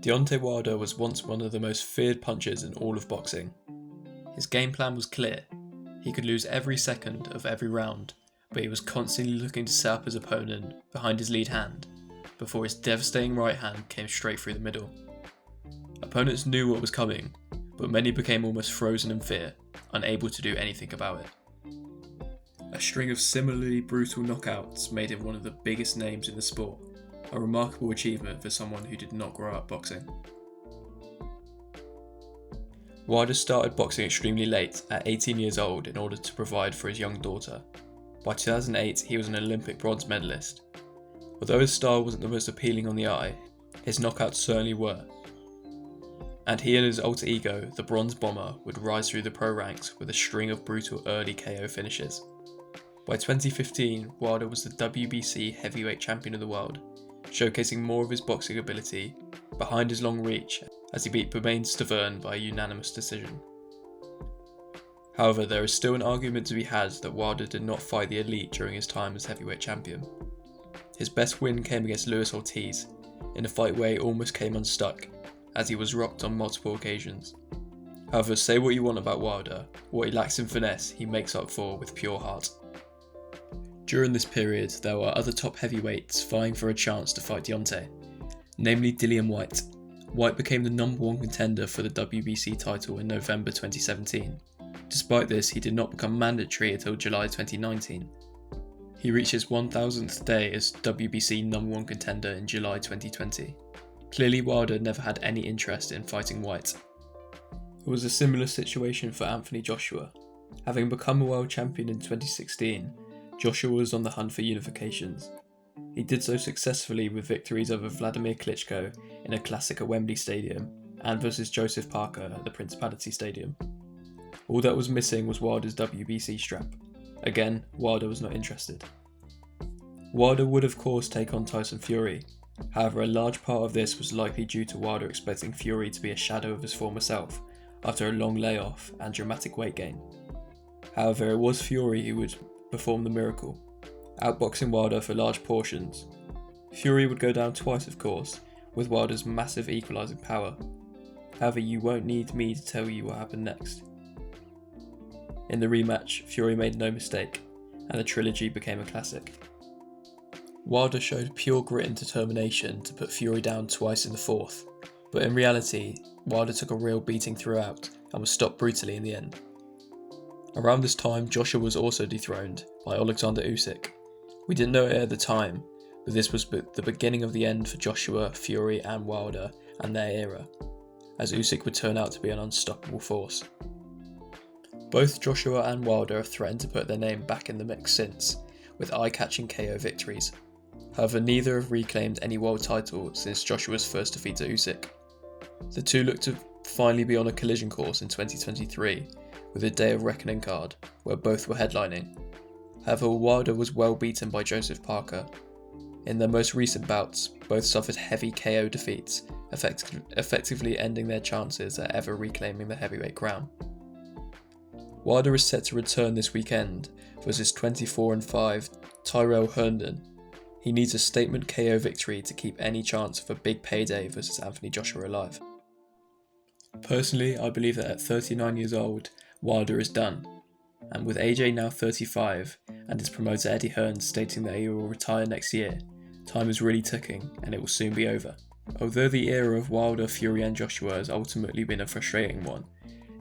Deontay Wilder was once one of the most feared punchers in all of boxing. His game plan was clear. He could lose every second of every round, but he was constantly looking to set up his opponent behind his lead hand before his devastating right hand came straight through the middle. Opponents knew what was coming, but many became almost frozen in fear, unable to do anything about it. A string of similarly brutal knockouts made him one of the biggest names in the sport, a remarkable achievement for someone who did not grow up boxing. Wilder started boxing extremely late, at 18 years old, in order to provide for his young daughter. By 2008, he was an Olympic bronze medalist. Although his style wasn't the most appealing on the eye, his knockouts certainly were. And he and his alter ego, the Bronze Bomber, would rise through the pro ranks with a string of brutal early KO finishes. By 2015, Wilder was the WBC heavyweight champion of the world, showcasing more of his boxing ability behind his long reach as he beat Bermane Stiverne by a unanimous decision. However, there is still an argument to be had that Wilder did not fight the elite during his time as heavyweight champion. His best win came against Luis Ortiz, in a fight where he almost came unstuck, as he was rocked on multiple occasions. However, say what you want about Wilder, what he lacks in finesse he makes up for with pure heart. During this period, there were other top heavyweights vying for a chance to fight Deontay, namely Dillian Whyte. Whyte became the number one contender for the WBC title in November 2017. Despite this, he did not become mandatory until July 2019. He reached his 1000th day as WBC number one contender in July 2020. Clearly, Wilder never had any interest in fighting Whyte. It was a similar situation for Anthony Joshua. Having become a world champion in 2016, Joshua was on the hunt for unifications. He did so successfully with victories over Vladimir Klitschko in a classic at Wembley Stadium and versus Joseph Parker at the Principality Stadium. All that was missing was Wilder's WBC strap. Again, Wilder was not interested. Wilder would of course take on Tyson Fury. However, a large part of this was likely due to Wilder expecting Fury to be a shadow of his former self after a long layoff and dramatic weight gain. However, it was Fury who would perform the miracle, outboxing Wilder for large portions. Fury would go down twice, of course, with Wilder's massive equalising power. However, you won't need me to tell you what happened next. In the rematch, Fury made no mistake, and the trilogy became a classic. Wilder showed pure grit and determination to put Fury down twice in the fourth, but in reality, Wilder took a real beating throughout and was stopped brutally in the end. Around this time, Joshua was also dethroned by Alexander Usyk. We didn't know it at the time, but this was the beginning of the end for Joshua, Fury and Wilder and their era, as Usyk would turn out to be an unstoppable force. Both Joshua and Wilder have threatened to put their name back in the mix since, with eye-catching KO victories. However, neither have reclaimed any world title since Joshua's first defeat to Usyk. The two look to finally be on a collision course in 2023, with a Day of Reckoning card, where both were headlining. However, Wilder was well beaten by Joseph Parker. In their most recent bouts, both suffered heavy KO defeats, effectively ending their chances at ever reclaiming the heavyweight crown. Wilder is set to return this weekend versus 24-5 Tyrell Herndon. He needs a statement KO victory to keep any chance of a big payday versus Anthony Joshua alive. Personally, I believe that at 39 years old, Wilder is done, and with AJ now 35 and his promoter Eddie Hearn stating that he will retire next year, time is really ticking and it will soon be over. Although the era of Wilder, Fury and Joshua has ultimately been a frustrating one,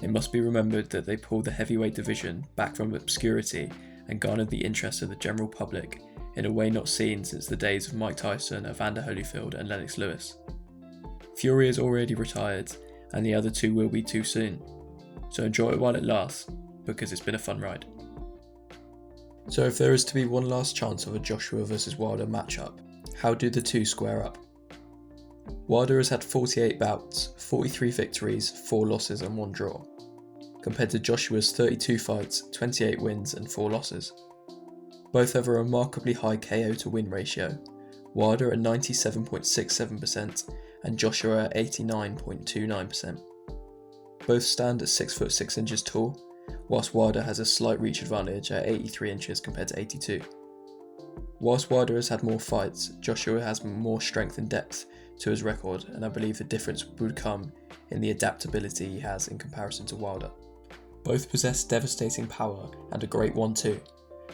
it must be remembered that they pulled the heavyweight division back from obscurity and garnered the interest of the general public in a way not seen since the days of Mike Tyson, Evander Holyfield and Lennox Lewis. Fury is already retired and the other two will be too soon, so enjoy it while it lasts, because it's been a fun ride. So if there is to be one last chance of a Joshua vs Wilder matchup, how do the two square up? Wilder has had 48 bouts, 43 victories, 4 losses and 1 draw, compared to Joshua's 32 fights, 28 wins and 4 losses. Both have a remarkably high KO to win ratio, Wilder at 97.67% and Joshua at 89.29%. Both stand at 6'6" tall, whilst Wilder has a slight reach advantage at 83 inches compared to 82. Whilst Wilder has had more fights, Joshua has more strength and depth to his record, and I believe the difference would come in the adaptability he has in comparison to Wilder. Both possess devastating power and a great 1-2,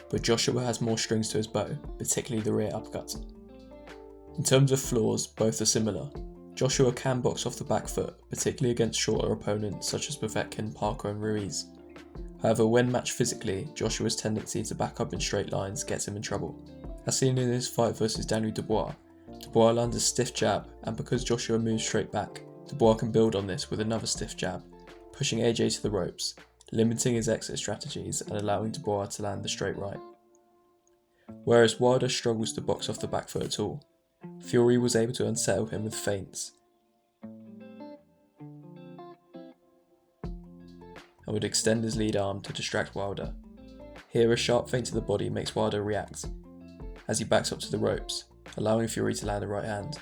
but Joshua has more strings to his bow, particularly the rear uppercut. In terms of flaws, both are similar. Joshua can box off the back foot, particularly against shorter opponents such as Povetkin, Parker and Ruiz. However, when matched physically, Joshua's tendency to back up in straight lines gets him in trouble. As seen in his fight versus Daniel Dubois lands a stiff jab, and because Joshua moves straight back, Dubois can build on this with another stiff jab, pushing AJ to the ropes, limiting his exit strategies and allowing Dubois to land the straight right. Whereas Wilder struggles to box off the back foot at all, Fury was able to unsettle him with feints and would extend his lead arm to distract Wilder. Here, a sharp feint to the body makes Wilder react as he backs up to the ropes, allowing Fury to land a right hand.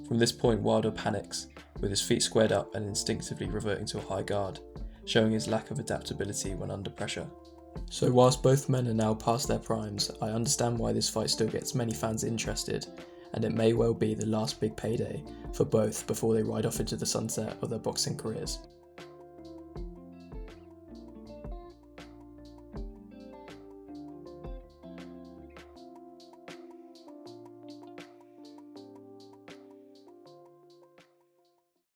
From this point, Wilder panics, with his feet squared up and instinctively reverting to a high guard, showing his lack of adaptability when under pressure. So whilst both men are now past their primes, I understand why this fight still gets many fans interested, and it may well be the last big payday for both before they ride off into the sunset of their boxing careers.